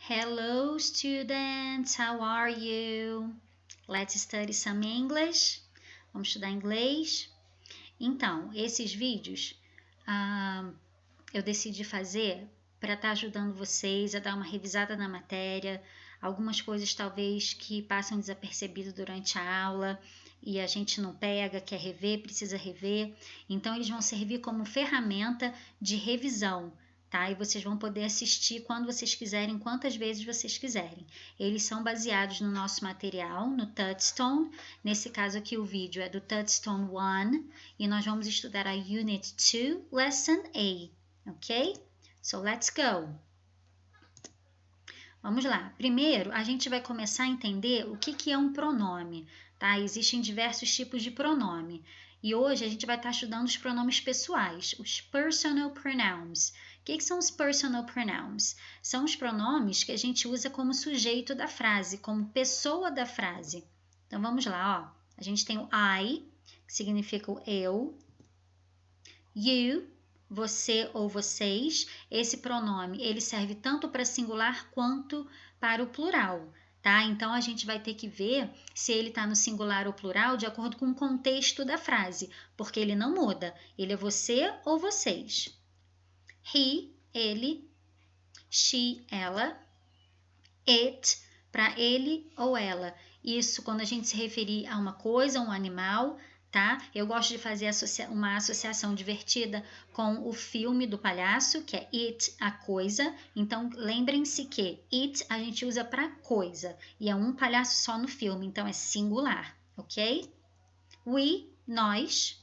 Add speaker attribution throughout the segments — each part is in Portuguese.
Speaker 1: Hello students, how are you? Let's study some English. Vamos estudar inglês? Então, esses vídeos eu decidi fazer para estar ajudando vocês a dar uma revisada na matéria, algumas coisas talvez que passam desapercebido durante a aula e a gente não pega, quer rever, precisa rever. Então, eles vão servir como ferramenta de revisão. Tá? E vocês vão poder assistir quando vocês quiserem, quantas vezes vocês quiserem. Eles são baseados no nosso material, no Touchstone. Nesse caso aqui o vídeo é do Touchstone 1 e nós vamos estudar a Unit 2, Lesson A, ok? So let's go! Vamos lá. Primeiro, a gente vai começar a entender o que é um pronome, tá? Existem diversos tipos de pronome. E hoje a gente vai estar estudando os pronomes pessoais, os personal pronouns. O que são os personal pronouns? São os pronomes que a gente usa como sujeito da frase, como pessoa da frase. Então, vamos lá, ó. A gente tem o I, que significa o eu. You, você ou vocês. Esse pronome, ele serve tanto para singular quanto para o plural, tá? Então, a gente vai ter que ver se ele está no singular ou plural de acordo com o contexto da frase, porque ele não muda. Ele é você ou vocês. He, ele, she, ela, it, para ele ou ela. Isso quando a gente se referir a uma coisa, um animal, tá? Eu gosto de fazer uma associação divertida com o filme do palhaço, que é it, a coisa. Então, lembrem-se que it a gente usa para coisa, e é um palhaço só no filme, então é singular, ok? We, nós.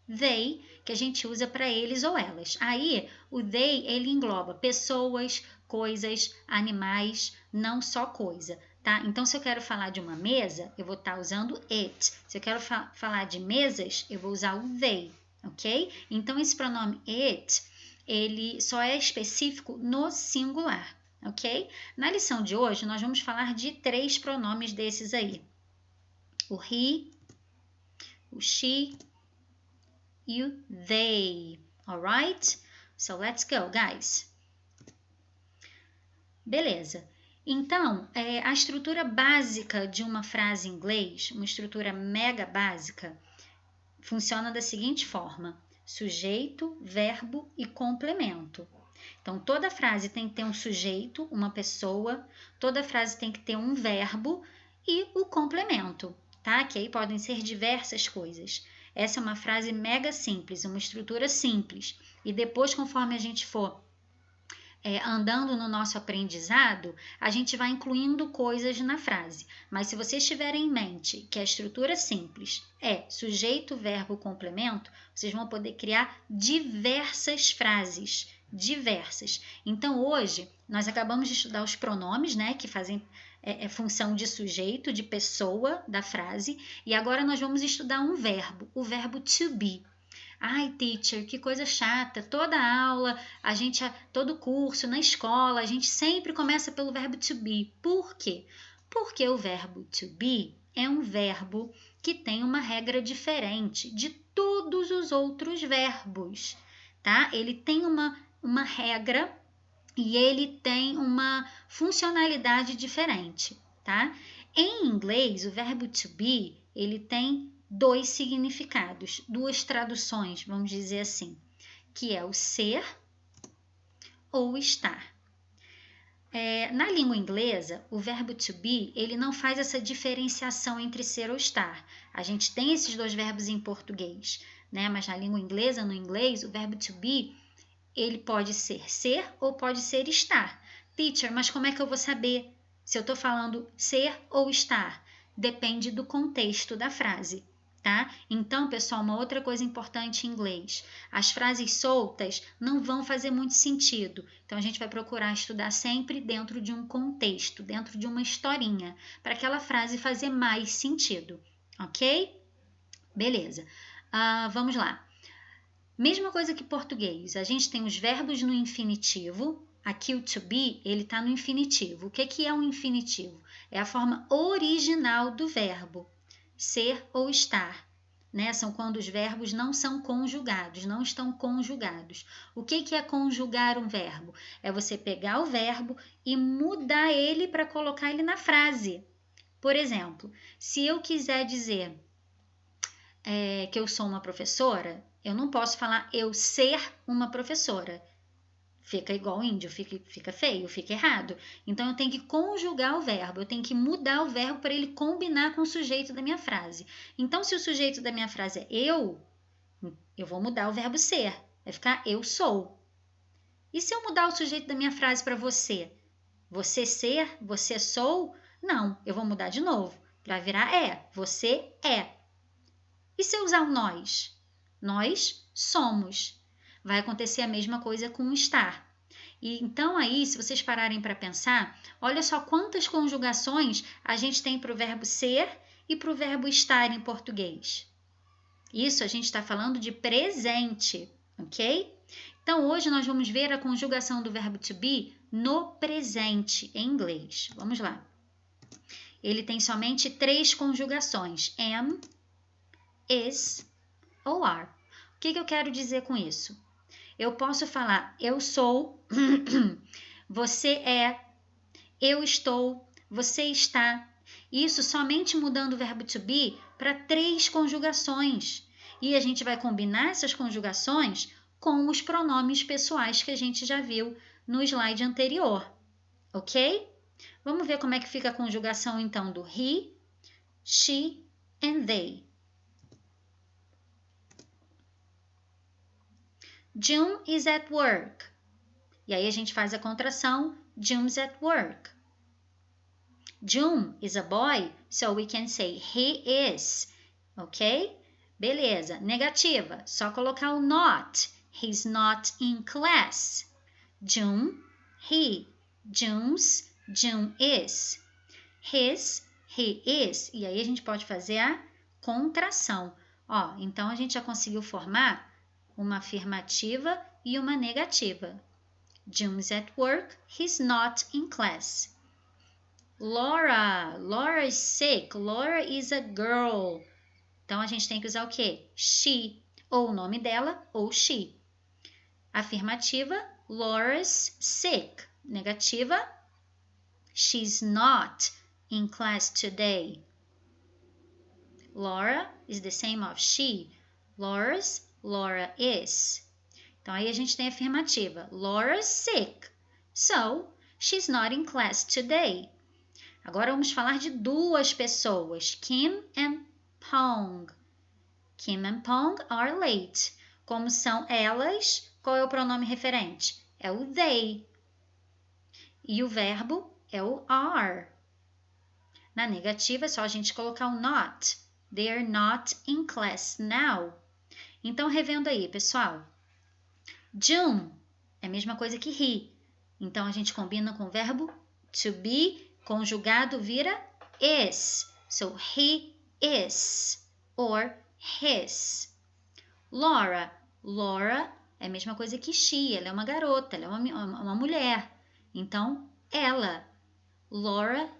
Speaker 1: They, que a gente usa para eles ou elas. Aí, o they, ele engloba pessoas, coisas, animais, não só coisa, tá? Então, se eu quero falar de uma mesa, eu vou estar usando it. Se eu quero falar de mesas, eu vou usar o they, ok? Então, esse pronome it, ele só é específico no singular, ok? Na lição de hoje, nós vamos falar de 3 pronomes desses aí. O he, o she e o they, alright? So let's go, guys. Beleza. Então, a estrutura básica de uma frase em inglês, uma estrutura mega básica, funciona da seguinte forma: sujeito, verbo e complemento. Então, toda frase tem que ter um sujeito, uma pessoa, toda frase tem que ter um verbo e o complemento, tá? Que aí podem ser diversas coisas. Essa é uma frase mega simples, uma estrutura simples. E depois, conforme a gente for andando no nosso aprendizado, a gente vai incluindo coisas na frase. Mas se vocês tiverem em mente que a estrutura simples é sujeito, verbo, complemento, vocês vão poder criar diversas frases. Diversas. Então, hoje, nós acabamos de estudar os pronomes, né, que fazem função de sujeito, de pessoa da frase, e agora nós vamos estudar um verbo, o verbo to be. Ai, teacher, que coisa chata. Toda aula, todo curso, na escola, a gente sempre começa pelo verbo to be. Por quê? Porque o verbo to be é um verbo que tem uma regra diferente de todos os outros verbos, tá? Ele tem uma regra e ele tem uma funcionalidade diferente, tá? Em inglês, o verbo to be, ele tem 2 significados, 2 traduções, vamos dizer assim, que é o ser ou estar. Na língua inglesa, o verbo to be, ele não faz essa diferenciação entre ser ou estar. A gente tem esses 2 verbos em português, né? Mas na língua inglesa, no inglês, o verbo to be, ele pode ser ou pode ser estar. Teacher, mas como é que eu vou saber se eu estou falando ser ou estar? Depende do contexto da frase, tá? Então, pessoal, uma outra coisa importante em inglês. As frases soltas não vão fazer muito sentido. Então, a gente vai procurar estudar sempre dentro de um contexto, dentro de uma historinha, para aquela frase fazer mais sentido, ok? Beleza. Vamos lá. Mesma coisa que português, a gente tem os verbos no infinitivo. Aqui o to be, ele está no infinitivo. O que é um infinitivo? É a forma original do verbo, ser ou estar, né? São quando os verbos não são conjugados, não estão conjugados. O que é conjugar um verbo? É você pegar o verbo e mudar ele para colocar ele na frase. Por exemplo, se eu quiser dizer que eu sou uma professora, eu não posso falar eu ser uma professora. Fica igual índio, fica feio, fica errado. Então, eu tenho que conjugar o verbo, eu tenho que mudar o verbo para ele combinar com o sujeito da minha frase. Então, se o sujeito da minha frase é eu vou mudar o verbo ser. Vai ficar eu sou. E se eu mudar o sujeito da minha frase para você? Você ser, você sou? Não, eu vou mudar de novo. Vai virar é, você é. E se eu usar o nós? Nós somos. Vai acontecer a mesma coisa com o estar. E então aí, se vocês pararem para pensar, olha só quantas conjugações a gente tem para o verbo ser e para o verbo estar em português. Isso a gente está falando de presente, ok? Então hoje nós vamos ver a conjugação do verbo to be no presente em inglês. Vamos lá. Ele tem somente 3 conjugações: am, is ou are. O que eu quero dizer com isso? Eu posso falar eu sou, você é, eu estou, você está. Isso somente mudando o verbo to be para 3 conjugações. E a gente vai combinar essas conjugações com os pronomes pessoais que a gente já viu no slide anterior. Ok? Vamos ver como é que fica a conjugação então do he, she and they. June is at work. E aí a gente faz a contração, June's at work. June is a boy, so we can say he is. Ok? Beleza. Negativa, só colocar o not. He's not in class. June, he. June's, June is. His, he is. E aí a gente pode fazer a contração. Ó, então a gente já conseguiu formar uma afirmativa e uma negativa. June's at work, he's not in class. Laura is sick. Laura is a girl. Então a gente tem que usar o quê? She, ou o nome dela, ou she. Afirmativa, Laura's sick. Negativa, she's not in class today. Laura is the same of she. Laura's, Laura is. Então, aí a gente tem a afirmativa. Laura's sick, so she's not in class today. Agora vamos falar de 2 pessoas, Kim and Pong. Kim and Pong are late. Como são elas, qual é o pronome referente? É o they. E o verbo é o are. Na negativa é só a gente colocar o not. They are not in class now. Então, revendo aí, pessoal. June é a mesma coisa que he. Então, a gente combina com o verbo to be, conjugado vira is. So, he is or his. Laura é a mesma coisa que she. Ela é uma garota, ela é uma mulher. Então, ela. Laura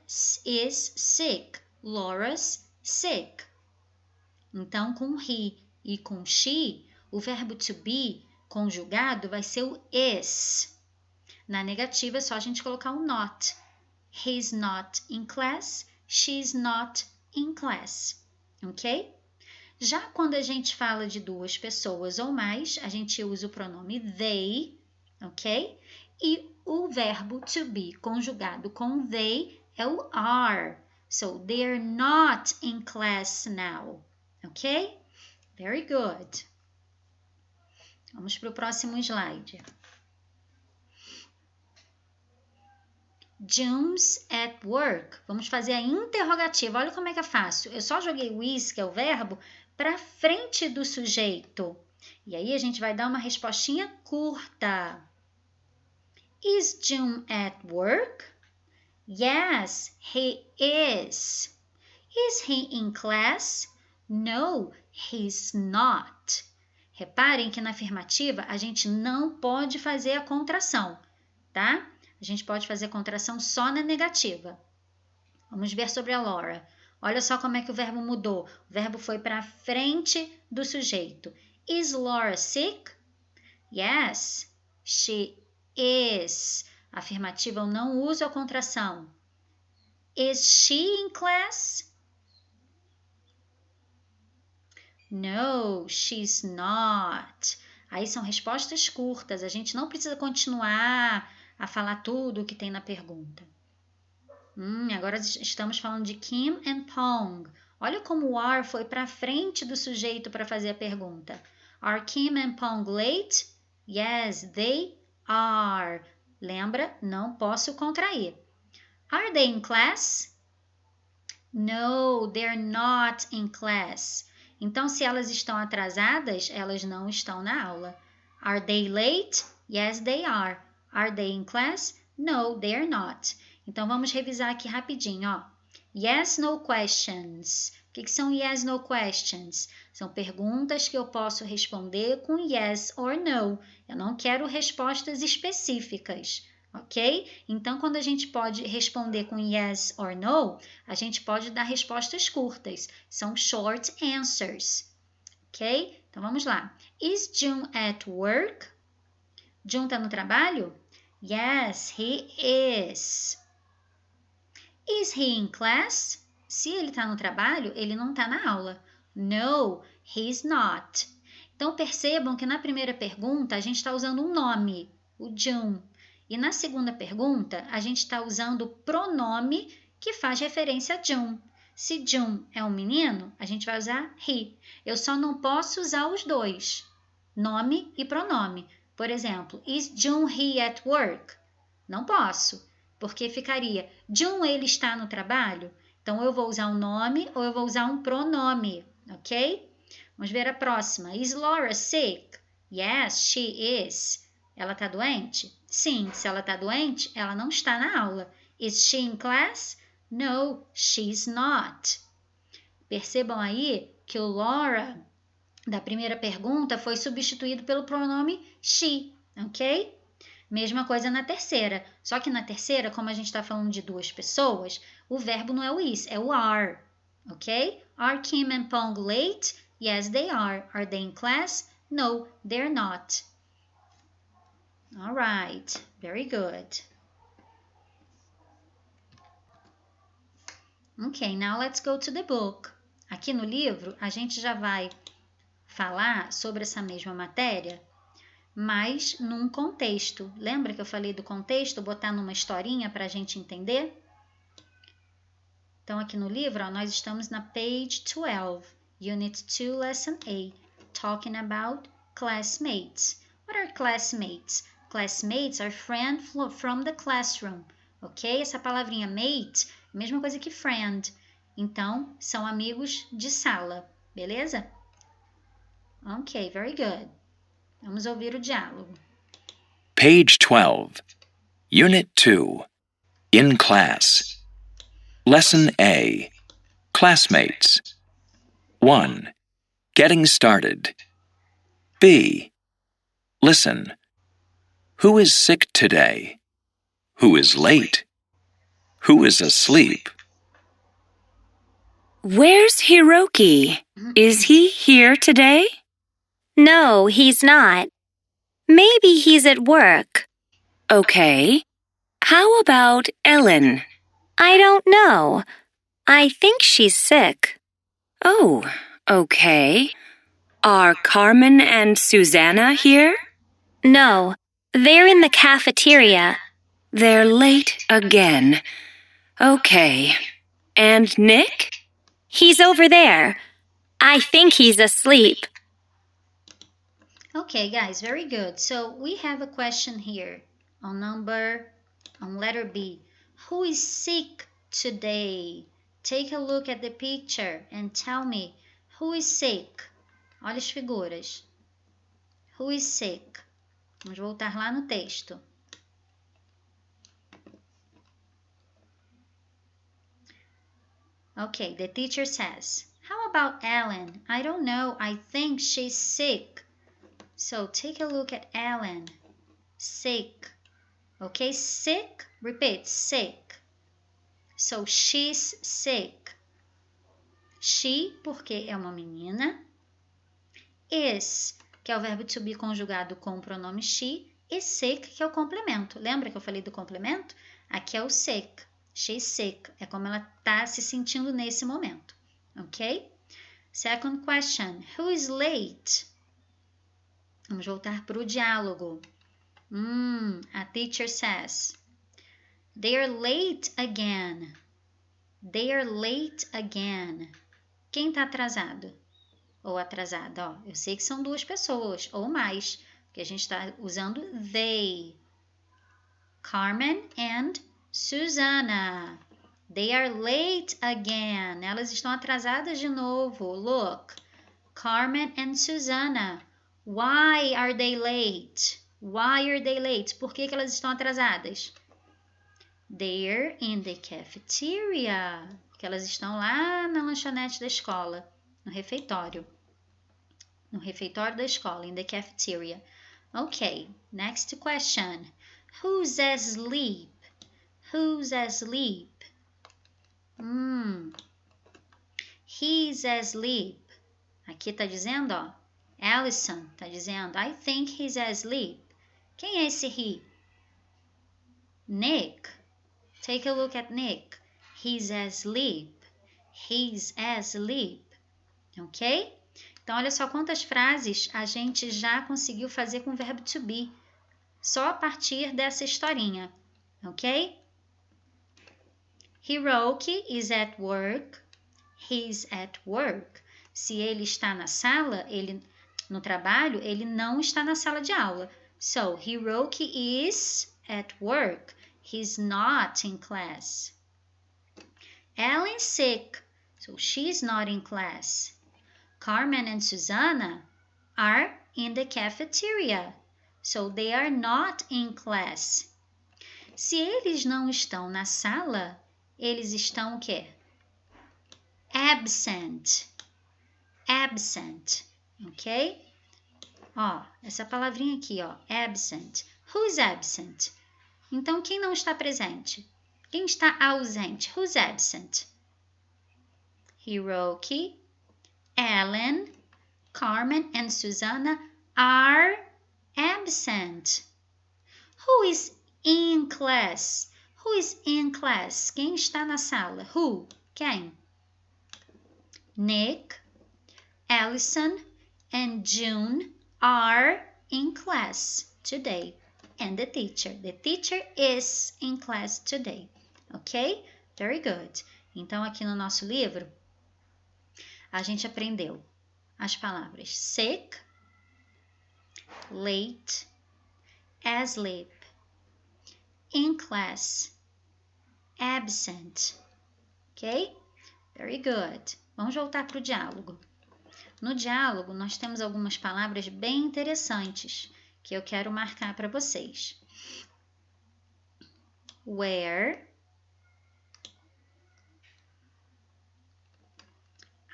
Speaker 1: is sick. Laura's sick. Então, com he e com she, o verbo to be conjugado vai ser o is. Na negativa é só a gente colocar o not. He's not in class. She's not in class. Ok? Já quando a gente fala de 2 pessoas ou mais, a gente usa o pronome they, ok? E o verbo to be conjugado com they é o are. So, they're not in class now. Ok? Very good. Vamos para o próximo slide. June's at work. Vamos fazer a interrogativa. Olha como é que é fácil. Eu só joguei o is, que é o verbo, para frente do sujeito. E aí a gente vai dar uma respostinha curta. Is June at work? Yes, he is. Is he in class? No, he's not. Reparem que na afirmativa a gente não pode fazer a contração, tá? A gente pode fazer a contração só na negativa. Vamos ver sobre a Laura. Olha só como é que o verbo mudou. O verbo foi para frente do sujeito. Is Laura sick? Yes, she is. Afirmativa, eu não uso a contração. Is she in class? No, she's not. Aí são respostas curtas, a gente não precisa continuar a falar tudo o que tem na pergunta. Agora estamos falando de Kim and Pong. Olha como o are foi para frente do sujeito para fazer a pergunta. Are Kim and Pong late? Yes, they are. Lembra? Não posso contrair. Are they in class? No, they're not in class. Então, se elas estão atrasadas, elas não estão na aula. Are they late? Yes, they are. Are they in class? No, they're not. Então, vamos revisar aqui rapidinho, ó. Yes, no questions. O que são yes, no questions? São perguntas que eu posso responder com yes or no. Eu não quero respostas específicas, ok? Então, quando a gente pode responder com yes or no, a gente pode dar respostas curtas. São short answers, ok? Então, vamos lá. Is June at work? June está no trabalho? Yes, he is. Is he in class? Se ele está no trabalho, ele não está na aula. No, he's not. Então, percebam que na primeira pergunta a gente está usando um nome, o June. E na segunda pergunta, a gente está usando o pronome que faz referência a June. Se June é um menino, a gente vai usar he. Eu só não posso usar os dois, nome e pronome. Por exemplo, is June he at work? Não posso, porque ficaria June ele está no trabalho? Então, eu vou usar um nome ou eu vou usar um pronome, ok? Vamos ver a próxima. Is Laura sick? Yes, she is. Ela está doente? Sim, se ela está doente, ela não está na aula. Is she in class? No, she's not. Percebam aí que o Laura da primeira pergunta foi substituído pelo pronome she, ok? Mesma coisa na terceira. Só que na terceira, como a gente está falando de duas pessoas, o verbo não é o is, é o are, ok? Are Kim and Pong late? Yes, they are. Are they in class? No, they're not. All right, very good. Okay, now let's go to the book. Aqui no livro, a gente já vai falar sobre essa mesma matéria, mas num contexto. Lembra que eu falei do contexto? Botar numa historinha para a gente entender? Então, aqui no livro, ó, nós estamos na page 12, Unit 2, Lesson A, talking about classmates. What are classmates? Classmates are friends from the classroom, ok? Essa palavrinha mate, mesma coisa que friend. Então, são amigos de sala, beleza? Ok, very good. Vamos ouvir o diálogo.
Speaker 2: Page 12, Unit 2, In Class. Lesson A, Classmates. 1. Getting started. B. Listen. Who is sick today? Who is late? Who is asleep?
Speaker 3: Where's Hiroki? Is he here today?
Speaker 4: No, he's not. Maybe he's at work.
Speaker 3: Okay. How about Ellen?
Speaker 4: I don't know. I think she's sick.
Speaker 3: Oh, okay. Are Carmen and Susanna here?
Speaker 4: No, they're in the cafeteria.
Speaker 3: They're late again. Okay. And Nick?
Speaker 4: He's over there. I think he's asleep.
Speaker 1: Okay, guys, very good. So we have a question here on letter B. Who is sick today? Take a look at the picture and tell me who is sick. Olha as figuras. Who is sick? Vamos voltar lá no texto. Okay, the teacher says, how about Ellen? I don't know. I think she's sick. So take a look at Ellen. Sick. Okay, sick. Repeat, sick. So she's sick. She, porque é uma menina. Is, que é o verbo to be conjugado com o pronome she. E sick, que é o complemento. Lembra que eu falei do complemento? Aqui é o sick. She's sick. É como ela está se sentindo nesse momento. Ok? Second question. Who is late? Vamos voltar para o diálogo. A teacher says, they are late again. They are late again. Quem está atrasado? Ou atrasada? Ó, eu sei que são duas pessoas, ou mais, porque a gente está usando they. Carmen and Susanna. They are late again. Elas estão atrasadas de novo. Look. Carmen and Susanna. Why are they late? Why are they late? Por que elas estão atrasadas? They're in the cafeteria. Porque elas estão lá na lanchonete da escola, no refeitório. No refeitório da escola, in the cafeteria. Okay, next question. Who's asleep? Who's asleep? He's asleep. Aqui está dizendo, ó, Allison está dizendo, I think he's asleep. Quem é esse he? Nick. Take a look at Nick. He's asleep. He's asleep. Ok? Então, olha só quantas frases a gente já conseguiu fazer com o verbo to be. Só a partir dessa historinha. Ok? Hiroki is at work. He's at work. Se ele está na sala, no trabalho, ele não está na sala de aula. So, Hiroki is at work. He's not in class. Ellen's sick, so she's not in class. Carmen and Susanna are in the cafeteria, so they are not in class. Se eles não estão na sala, eles estão o quê? Absent. Absent, ok? Ó, essa palavrinha aqui, ó, absent. Who's absent? Então, quem não está presente? Quem está ausente? Who's absent? Hiroki, Ellen, Carmen and Susanna are absent. Who is in class? Who is in class? Quem está na sala? Who? Quem? Nick, Allison and June are in class today. And the teacher. The teacher is in class today. Ok? Very good. Então, aqui no nosso livro, a gente aprendeu as palavras sick, late, asleep, in class, absent. Ok? Very good. Vamos voltar para o diálogo. No diálogo, nós temos algumas palavras bem interessantes que eu quero marcar para vocês. Where,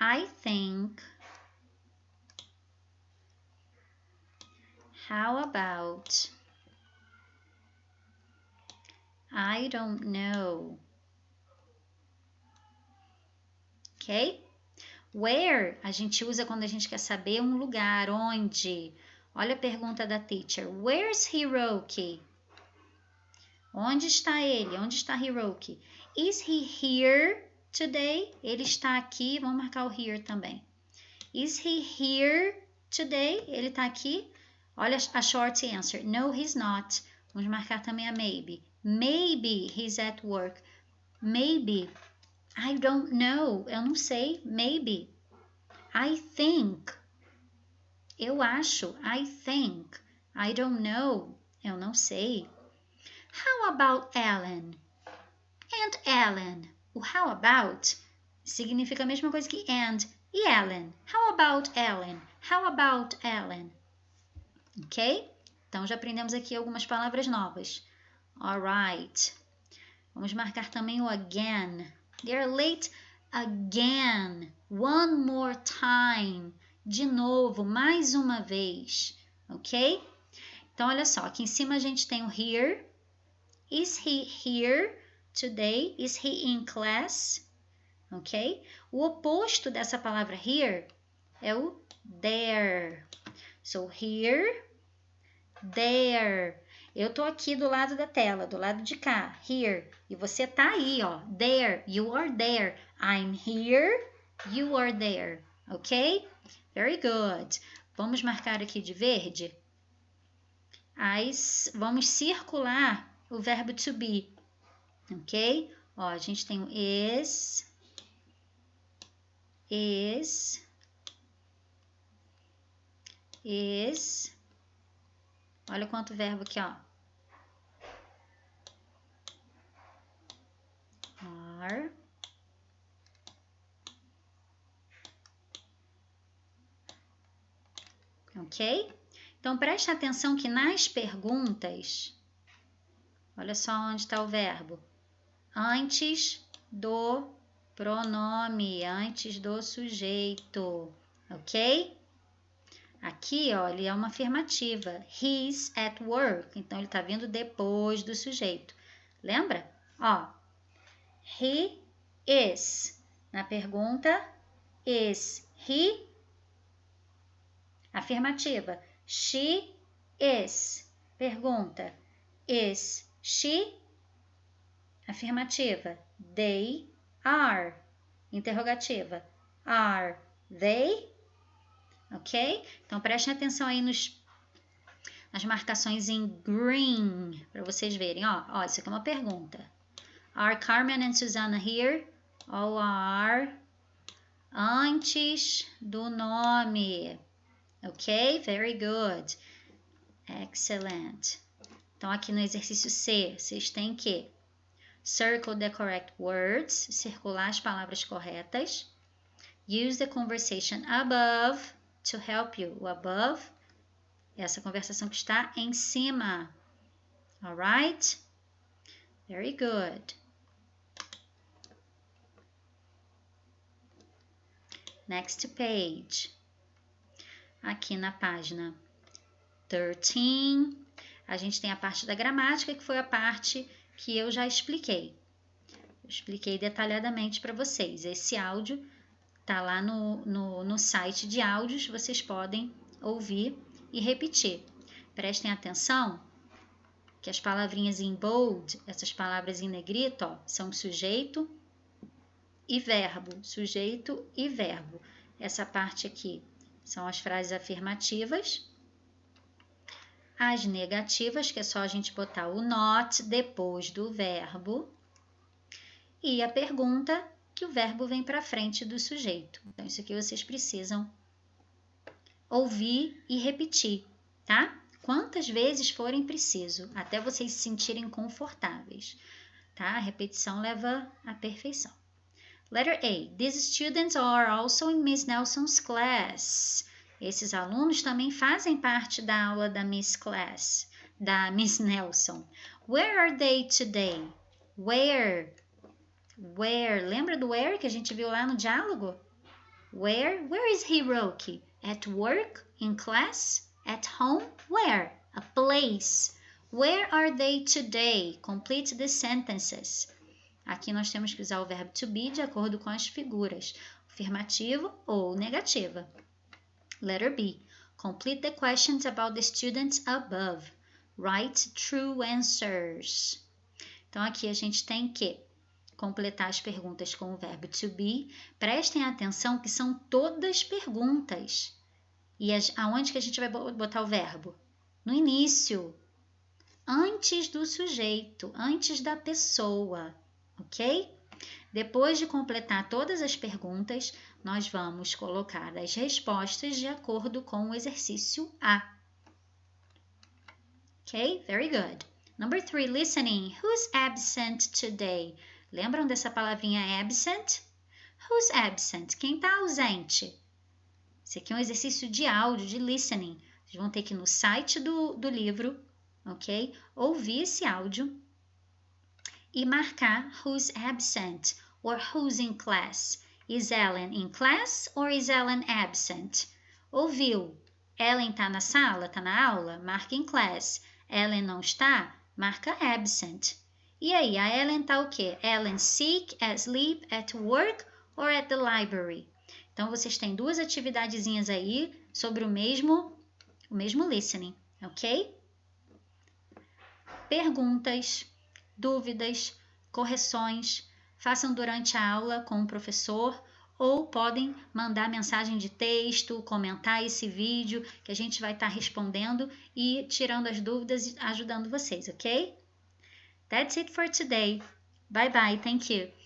Speaker 1: I think, how about, I don't know. Ok? Where a gente usa quando a gente quer saber um lugar, onde. Olha a pergunta da teacher. Where's Hiroki? Onde está ele? Onde está Hiroki? Is he here today? Ele está aqui. Vamos marcar o here também. Is he here today? Ele está aqui? Olha a short answer. No, he's not. Vamos marcar também a maybe. Maybe he's at work. Maybe. I don't know. Eu não sei. Maybe. I think. Eu acho. I think. I don't know. Eu não sei. How about Ellen? And Ellen. O how about significa a mesma coisa que and. E Ellen? How about Ellen? How about Ellen? Ok? Então, já aprendemos aqui algumas palavras novas. Alright. Vamos marcar também o again. They're late again. One more time. De novo, mais uma vez. Ok? Então, olha só. Aqui em cima a gente tem o here. Is he here today? Is he in class? ok? O oposto dessa palavra here é o there. So, here, there. Eu tô aqui do lado da tela, do lado de cá, here. E você tá aí, ó, there, you are there. I'm here, you are there, ok? Very good. Vamos marcar aqui de verde. Vamos circular o verbo to be, ok? Ó, a gente tem o is, olha quanto verbo aqui, ó. Are. Ok? Então, preste atenção que nas perguntas, olha só onde está o verbo. Antes do pronome, antes do sujeito, ok? Aqui, ó, ele é uma afirmativa. He's at work. Então, ele está vindo depois do sujeito. Lembra? Ó, he is. Na pergunta, is he? Afirmativa. She is. Pergunta. Is she? Afirmativa. They are. Interrogativa. Are they? Ok? Então, prestem atenção aí nas marcações em green, para vocês verem. Ó, isso aqui é uma pergunta. Are Carmen and Susanna here? Ou are antes do nome? Ok? Very good. Excellent. Então, aqui no exercício C, vocês têm que circle the correct words, circular as palavras corretas. Use the conversation above to help you. O above é essa conversação que está em cima. Alright? Very good. Next page. Aqui na página 13, a gente tem a parte da gramática, que foi a parte que eu já expliquei. Eu expliquei detalhadamente para vocês. Esse áudio tá lá no site de áudios, vocês podem ouvir e repetir. Prestem atenção que as palavrinhas em bold, essas palavras em negrito, ó, são sujeito e verbo. Sujeito e verbo. Essa parte aqui são as frases afirmativas. As negativas, que é só a gente botar o not depois do verbo. E a pergunta, que o verbo vem para frente do sujeito. Então, isso aqui vocês precisam ouvir e repetir, tá? Quantas vezes forem preciso, até vocês se sentirem confortáveis, tá? A repetição leva à perfeição. Letter A. These students are also in Miss Nelson's class. Esses alunos também fazem parte da aula da Miss Class, da Miss Nelson. Where are they today? Where? Lembra do where que a gente viu lá no diálogo? Where is Hiroki? At work? In class? At home? Where? A place. Where are they today? Complete the sentences. Aqui nós temos que usar o verbo to be de acordo com as figuras, afirmativa ou negativa. Letter B. Complete the questions about the students above. Write true answers. Então, aqui a gente tem que completar as perguntas com o verbo to be. Prestem atenção que são todas perguntas. E aonde que a gente vai botar o verbo? No início. Antes do sujeito, antes da pessoa. Ok? Depois de completar todas as perguntas, nós vamos colocar as respostas de acordo com o exercício A. Ok? Very good. Number 3, listening. Who's absent today? Lembram dessa palavrinha absent? Who's absent? Quem está ausente? Esse aqui é um exercício de áudio, de listening. Vocês vão ter que ir no site do livro, ok? Ouvir esse áudio e marcar who's absent or who's in class. Is Ellen in class or is Ellen absent? Ouviu? Ellen está na sala, está na aula? Marca in class. Ellen não está? Marca absent. E aí, a Ellen está o quê? Ellen sick, asleep, at work or at the library? Então, vocês têm duas atividadezinhas aí sobre o mesmo listening, ok? Perguntas, dúvidas, correções, façam durante a aula com o professor ou podem mandar mensagem de texto, comentar esse vídeo que a gente vai estar respondendo e tirando as dúvidas e ajudando vocês, ok? That's it for today. Bye bye, thank you.